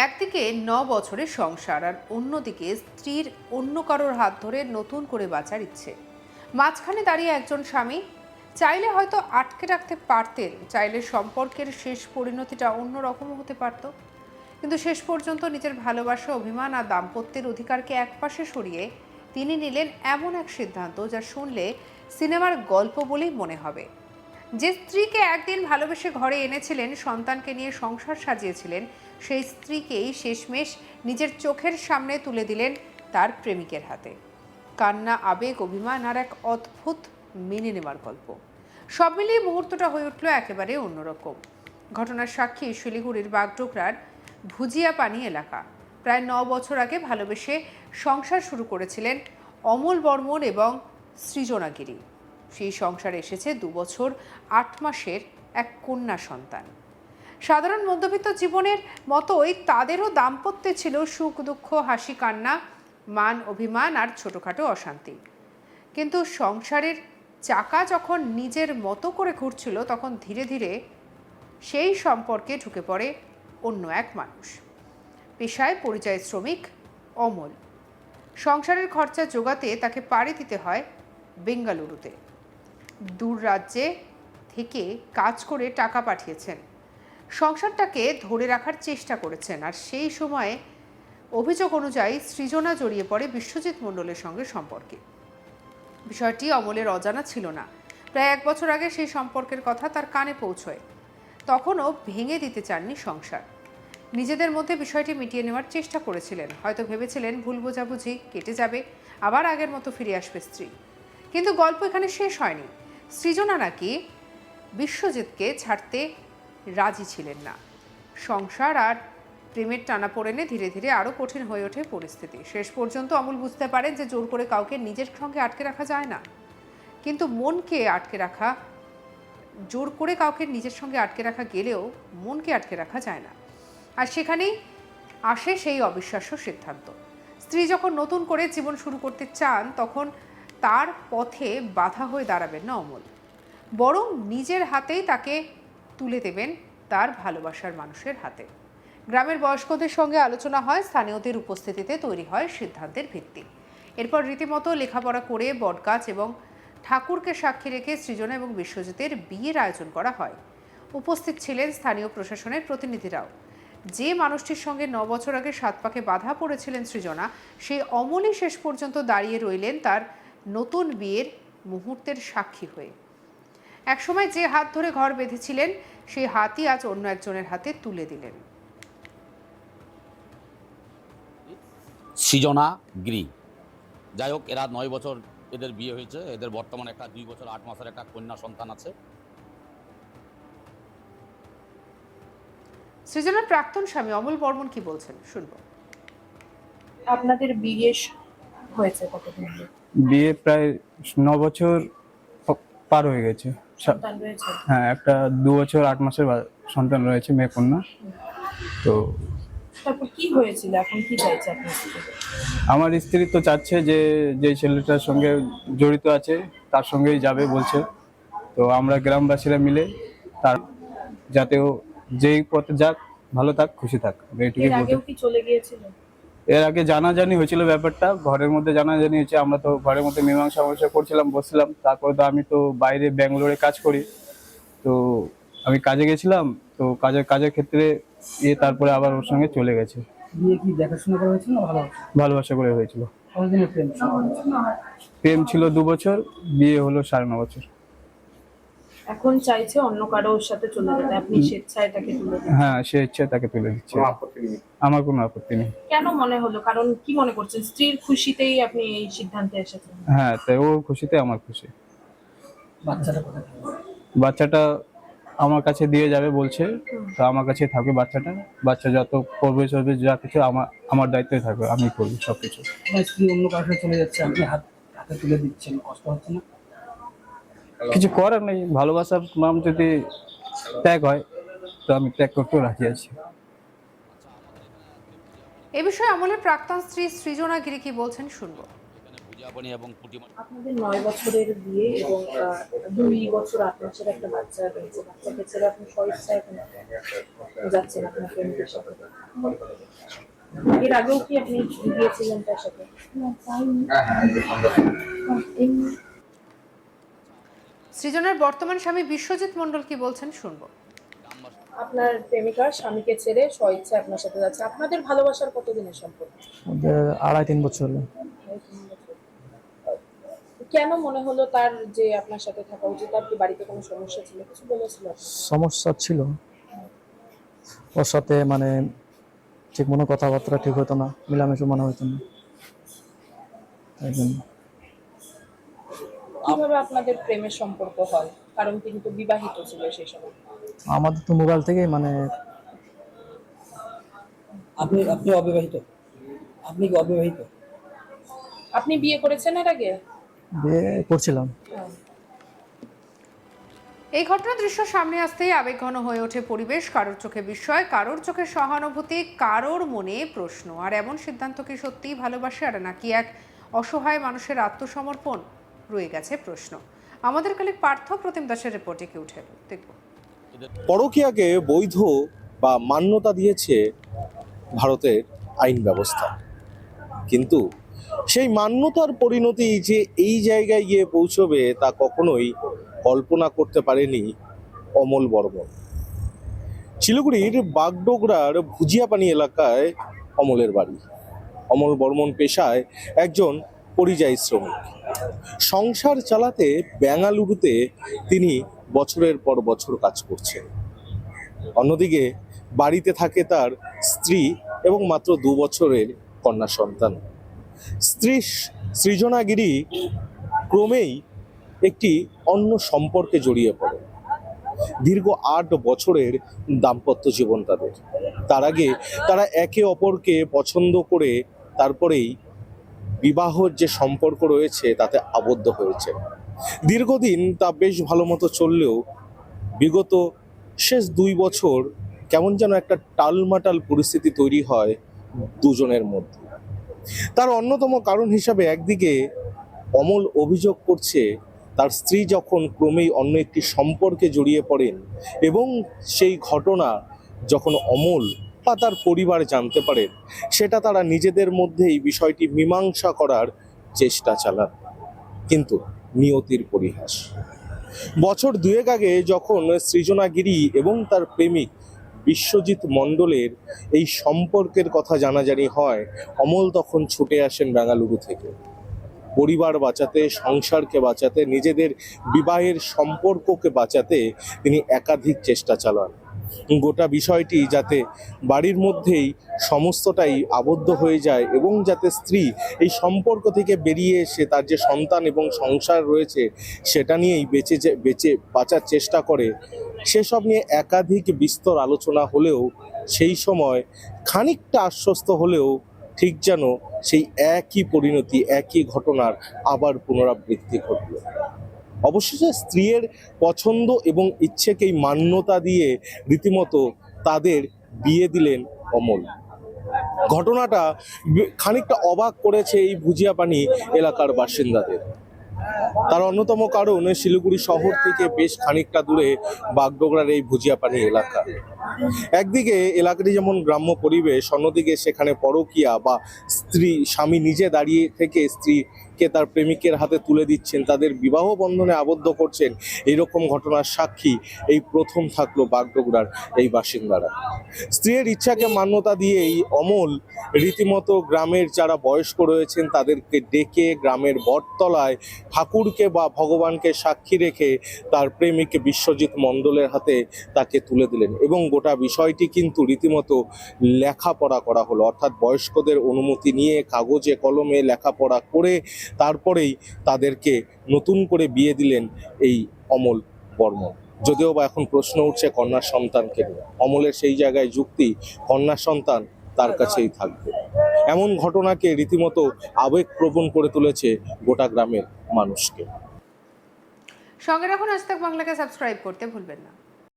একদিকে 9 বছরের সংসার আর অন্যদিকে স্ত্রীর অন্য কারোর হাত ধরে নতুন করে বাঁচার ইচ্ছে। মাঝখানে দাঁড়িয়ে একজন স্বামী চাইলে হয়তো আটকে রাখতে পারতেন, চাইলে সম্পর্কের শেষ পরিণতিটা অন্যরকমও হতে পারত। কিন্তু শেষ পর্যন্ত নিজের ভালোবাসা, অভিমান আর দাম্পত্যের অধিকারকে একপাশে সরিয়ে তিনি নিলেন এমন এক সিদ্ধান্ত যা শুনলে সিনেমার গল্প বলেই মনে হবে। যে স্ত্রীকে একদিন ভালোবেসে ঘরে এনেছিলেন, সন্তানকে নিয়ে সংসার সাজিয়েছিলেন, সেই স্ত্রীকেই শেষমেশ নিজের চোখের সামনে তুলে দিলেন তার প্রেমিকের হাতে। কান্না, আবেগ, অভিমান আর এক অদ্ভুত মেনে নেওয়ার গল্প, সব মিলিয়ে মুহূর্তটা হয়ে উঠল একেবারে অন্যরকম। ঘটনার সাক্ষী শিলিগুড়ির বাগডোগরার ভুজিয়াপানি এলাকা। প্রায় 9 বছর আগে ভালোবেসে সংসার শুরু করেছিলেন অমল বর্মন এবং সৃজনা গিরি। সেই সংসারে এসেছে 2 বছর 8 মাসের এক কন্যা সন্তান। সাধারণ মধ্যবিত্ত জীবনের মতোই তাদেরও দাম্পত্যে ছিল সুখ, দুঃখ, হাসি, কান্না, মান, অভিমান আর ছোটখাটো অশান্তি। কিন্তু সংসারের চাকা যখন নিজের মতো করে ঘুরছিল, তখন ধীরে ধীরে সেই সম্পর্কে ঢুকে পড়ে অন্য এক মানুষ। পেশায় পরিযায়ী শ্রমিক অমল। সংসারের খরচা জোগাতে তাকে পাড়ি দিতে হয় বেঙ্গালুরুতে। দূর রাজ্যে থেকে কাজ করে টাকা পাঠিয়েছেন, সংসারটাকে ধরে রাখার চেষ্টা করেছেন। আর সেই সময়ে অভিযোগ অনুযায়ী সৃজনা জড়িয়ে পড়ে বিশ্বজিৎ মণ্ডলের সঙ্গে সম্পর্কে। বিষয়টি অমলের অজানা ছিল না। প্রায় 1 বছর আগে সেই সম্পর্কের কথা তার কানে পৌঁছয়। তখনও ভেঙে দিতে চাননি সংসার। নিজেদের মধ্যে বিষয়টি মিটিয়ে নেওয়ার চেষ্টা করেছিলেন। হয়তো ভেবেছিলেন ভুল বোঝাবুঝি কেটে যাবে, আবার আগের মতো ফিরে আসবে স্ত্রী। কিন্তু গল্প এখানে শেষ হয়নি। সৃজনা নাকি বিশ্বজিৎকে ছাড়তে রাজি ছিলেন না। সংসার আর প্রেমের টানাপোড়েনে ধীরে ধীরে আরও কঠিন হয়ে ওঠে পরিস্থিতি। শেষ পর্যন্ত অমল বুঝতে পারেন যে জোর করে কাউকে নিজের সঙ্গে আটকে রাখা যায় না। কিন্তু মনকে আটকে রাখা, জোর করে কাউকে নিজের সঙ্গে আটকে রাখা গেলেও মনকে আটকে রাখা যায় না। আর সেখানেই আসে সেই অবিশ্বাস্য সিদ্ধান্ত। স্ত্রী যখন নতুন করে জীবন শুরু করতে চান, তখন তার পথে বাধা হয়ে দাঁড়াবেন না অমল, বরং নিজের হাতেই তাকে তুলে দেবেন তার ভালোবাসার মানুষের হাতে। গ্রামের বয়স্কদের সঙ্গে আলোচনা হয়, স্থানীয়দের উপস্থিতিতে তৈরি হয় সিদ্ধান্তের ভিত্তি। এরপর রীতিমতো লেখাপড়া করে বটগাছ এবং ঠাকুরকে সাক্ষী রেখে সৃজনা এবং বিশ্বজিতের বিয়ের আয়োজন করা হয়। উপস্থিত ছিলেন স্থানীয় প্রশাসনের প্রতিনিধিরাও। যে মানুষটির সঙ্গে 9 বছর আগে 7 পাকে বাধা পড়েছিলেন সৃজনা, সেই অমলই শেষ পর্যন্ত দাঁড়িয়ে রইলেন তার নতুন বিয়ের মুহূর্তের সাক্ষী হয়ে। একসময় যে হাত ধরে ঘর বেঁধেছিলেন, সেই হাতই আজ অন্য একজনের হাতে তুলে দিলেন। সৃজনা গিরি, যাই হোক, এরা 9 বছর এদের বিয়ে হয়েছে। এদের বর্তমানে একটা 2 বছর 8 মাসের একটা কন্যা সন্তান আছে। সৃজনার প্রাক্তন স্বামী অমল বর্মন কি বলছেন শুনবো। আপনাদের বিয়ে হয়েছে কতদিন? বিয়ে প্রায় 9 বছর পার হয়ে গেছে। সন্তান রয়েছে? হ্যাঁ, একটা 2 বছর 8 মাসের সন্তান রয়েছে, মেয়ে কন্যা। তো তারপর কি হয়েছিল, এখন কি চাইছে আপনার স্ত্রী? আমার স্ত্রী তো চাচ্ছে যে যে ছেলেটার সঙ্গে জড়িত আছে তার সঙ্গেই যাবে বলছে। তো আমরা গ্রামবাসীরা মিলে তার যাতে ও যেই পথে যাক, ভালো থাক, খুশি থাক, এইটুকুই এর বলতে। আগেও কি চলে গিয়েছিল? এর আগে জানাজানি হয়েছিল ব্যাপারটা, ঘরের মধ্যে জানাজানি হয়েছে। আমরা তো ঘরের মধ্যে মীমাংসা করছিলাম, বসছিলাম। তারপরে তো আমি তো বাইরে ব্যাঙ্গালোরে কাজ করি, তো আমি কাজে গেছিলাম। তো কাজের ক্ষেত্রে তারপরে আবার ওর সঙ্গে চলে গেছে। বিয়ে কি দেখাশোনা করা হয়েছিল না ভালোবাসা করে হয়েছিল। কতদিনের প্রেম ছিল? প্রেম ছিল 2 বছর, বিয়ে হলো 9.5 বছর। এখন চাইছে অন্য কারোর সাথে চলে যেতে, আপনি স্বেচ্ছায় তাকে তুলে দিন? হ্যাঁ, সে ইচ্ছে তাকে তুলে দিচ্ছে। আমার কোনো আপত্তি নেই। কেন মনে হলো, কারণ কি মনে করছেন স্ত্রীর খুশিতেই আপনি এই সিদ্ধান্তে এসেছেন? হ্যাঁ, তাই ও খুশিতে আমার খুশি। বাচ্চাটা কোথায়? বাচ্চাটা আমার কাছে দিয়ে যাবে বলছে, তো আমার কাছে থাকবে বাচ্চাটা। বাচ্চা যত করবে চলবে, যা কিছু আমার দায়িত্বে থাকবে, আমি করবো সবকিছু। আপনার স্ত্রী অন্য কারোর সাথে চলে যাচ্ছে, আপনি হাতে তুলে দিচ্ছেন, কষ্ট হচ্ছে না? কিছু করার নেই, ভালোবাসার নাম যদি ত্যাগ হয় তো আমি ত্যাগ করতেও রাজি আছি। এ বিষয়ে অমলের প্রাক্তন স্ত্রী সৃজনা গিরি কি বলছেন শুনবো। জাপানি এবং পুঁটিমাটি। আপনাদের 9 বছরের বিয়ে এবং 2 বছর 8 মাসের একটা বাচ্চা রয়েছে। বাচ্চাকে ছেড়ে আপনি স্বইচ্ছায় এখন যাচ্ছেন আপনার প্রেমিকের সাথে। এর আগেও কি আপনি গিয়েছিলেন তার সাথে? সৃজনের বর্তমান স্বামী বিশ্বজিৎ মণ্ডল কি বলছেন শুনবো। আপনার প্রেমিকার স্বামীকে ছেড়ে স্বইচ্ছায় আপনার সাথে যাচ্ছে। আপনাদের ভালোবাসার কতদিনের সম্পর্ক? ওদের 2.5-3 বছর হলো। কেন মনে হলো তার যে আপনার সাথে থাকা উচিত? তার কি বাড়িতে কোনো সমস্যা ছিল, কিছু বলেছিল? সমস্যা ছিল ওর সাথে, মানে ঠিক মতো কথাবার্তা ঠিক হতো না, মিলামেশা মনে হতো না, তাই জন্য। কিভাবে আপনাদের প্রেমের সম্পর্ক হয়? কারণ তিনি তো বিবাহিত ছিল সেই সময়। আমাদের তো মোবাইল থেকেই, মানে আপনি আপনি অবিবাহিত? আপনি কি অবিবাহিত? আপনি বিয়ে করেছেন এর আগে? বিয়ে করছিলাম। এই ঘটনার দৃশ্য সামনে আসতেই আবেগঘন হয়ে ওঠে পরিবেশ। কারোর চোখে বিস্ময়, কারোর চোখে সহানুভূতি, কারোর মনে প্রশ্ন। আর এমন সিদ্ধান্ত কি সত্যিই ভালোবাসা আর নাকি এক অসহায় মানুষের আত্মসমর্পণ? রয়ে গেছে প্রশ্ন। আমাদের কলিগ পার্থ প্রতিম দাসের রিপোর্টে কি উঠে এলো দেখব। পরকীয়াকে বৈধ বা মান্যতা দিয়েছে ভারতের আইন ব্যবস্থা, কিন্তু সেই মান্যতার পরিণতি যে এই জায়গায় গিয়ে পৌঁছবে তা কখনোই কল্পনা করতে পারেনি অমল বর্মন। শিলিগুড়ির বাগডোগরার ভুজিয়াপানি এলাকায় অমলের বাড়ি। অমল বর্মন পেশায় একজন পরিযায়ী শ্রমিক। সংসার চালাতে বেঙ্গালুরুতে তিনি বছরের পর বছর কাজ করছেন। অন্যদিকে বাড়িতে থাকে তার স্ত্রী এবং মাত্র 2 বছরের কন্যা সন্তান। স্ত্রী সৃজনা গিরি ক্রমেই একটি অন্য সম্পর্কে জড়িয়ে পড়ে। দীর্ঘ 8 বছরের দাম্পত্য জীবন তাদের। তার আগে তারা একে অপরকে পছন্দ করে তারপরেই বিবাহর যে সম্পর্ক রয়েছে তাতে আবদ্ধ হয়েছে। দীর্ঘদিন তা বেশ ভালো মতো চললেও বিগত শেষ 2 বছর কেমন যেন একটা টালমাটাল পরিস্থিতি তৈরি হয় দুজনের মধ্যে। তার অন্যতম কারণ হিসাবে একদিকে অমল অভিযোগ করছে তার স্ত্রী যখন ক্রমেই অন্য একটি সম্পর্কে জড়িয়ে পড়েন এবং সেই ঘটনা যখন অমল বা তার পরিবার জানতে পারেন, সেটা তারা নিজেদের মধ্যেই বিষয়টি মীমাংসা করার চেষ্টা চালান। কিন্তু নিয়তির পরিহাস। বছর 2 আগে যখন সৃজনা গিরি এবং তার প্রেমিক বিশ্বজিৎ মণ্ডলের এই সম্পর্কের কথা জানাজানি হয়, অমল তখন ছুটে আসেন বেঙ্গালুরু থেকে। পরিবার বাঁচাতে, সংসারকে বাঁচাতে, নিজেদের বিবাহের সম্পর্ককে বাঁচাতে তিনি একাধিক চেষ্টা চালান। গোটা বিষয়টি যাতে বাড়ির মধ্যেই সমস্তটাই আবদ্ধ হয়ে যায় এবং যাতে স্ত্রী এই সম্পর্ক থেকে বেরিয়ে এসে তার যে সন্তান এবং সংসার রয়েছে সেটা নিয়েই বেঁচে বাঁচার চেষ্টা করে, সেসব নিয়ে একাধিক বিস্তর আলোচনা হলেও সেই সময় খানিকটা আশ্বস্ত হলেও ঠিক যেন সেই একই পরিণতি, একই ঘটনার আবার পুনরাবৃত্তি ঘটল। অবশেষে স্ত্রীর পছন্দ এবং ইচ্ছেকেই মান্যতা দিয়ে রীতিমতো তাদের বিয়ে দিলেন অমল। ঘটনাটা খানিকটা অবাক করেছে এই ভুজিয়াপানি এলাকার বাসিন্দাদের। তার অন্যতম কারণ শিলিগুড়ি শহর থেকে বেশ খানিকটা দূরে বাগডোগরার এই ভুজিয়াপানি এলাকা। একদিকে এলাকাটি যেমন গ্রাম্য পরিবেশ, অন্যদিকে সেখানে পরকীয়া বা স্বামী নিজে দাঁড়িয়ে থেকে স্ত্রীকে তার প্রেমিকের হাতে তুলে দিচ্ছেন, তাদের বিবাহ বন্ধনে আবদ্ধ করছেন, এইরকম ঘটনার সাক্ষী এই প্রথম থাকলো বাগডোগরার এই বাসিন্দারা। স্ত্রীর ইচ্ছাকে মান্যতা দিয়েই অমল রীতিমতো গ্রামের যারা বয়স্ক রয়েছেন তাদেরকে ডেকে গ্রামের বটতলায় ঠাকুরকে বা ভগবানকে সাক্ষী রেখে তার প্রেমিক বিশ্বজিৎ মণ্ডলের হাতে তাকে তুলে দিলেন। এবং গোটা বিষয়টি কিন্তু রীতিমতো লেখাপড়া করা হলো, অর্থাৎ বয়স্কদের অনুমতি নিয়ে কাগজে কলমে লেখাপড়া করে তারপরেই তাদেরকে নতুন করে বিয়ে দিলেন এই অমল বর্মন। যদিও বা এখন প্রশ্ন উঠছে কন্যা সন্তানকে নিয়ে। অমলের সেই জায়গায় যুক্তি, কন্যা সন্তান তার কাছেই থাকবে। এমন ঘটনাকে রীতিমতো আবেগপ্রবণ করে তুলেছে গোটা গ্রামের মানুষকে। সঙ্গে রাখুন আজ তাক বাংলাকে সাবস্ক্রাইব করতে ভুলবেন না।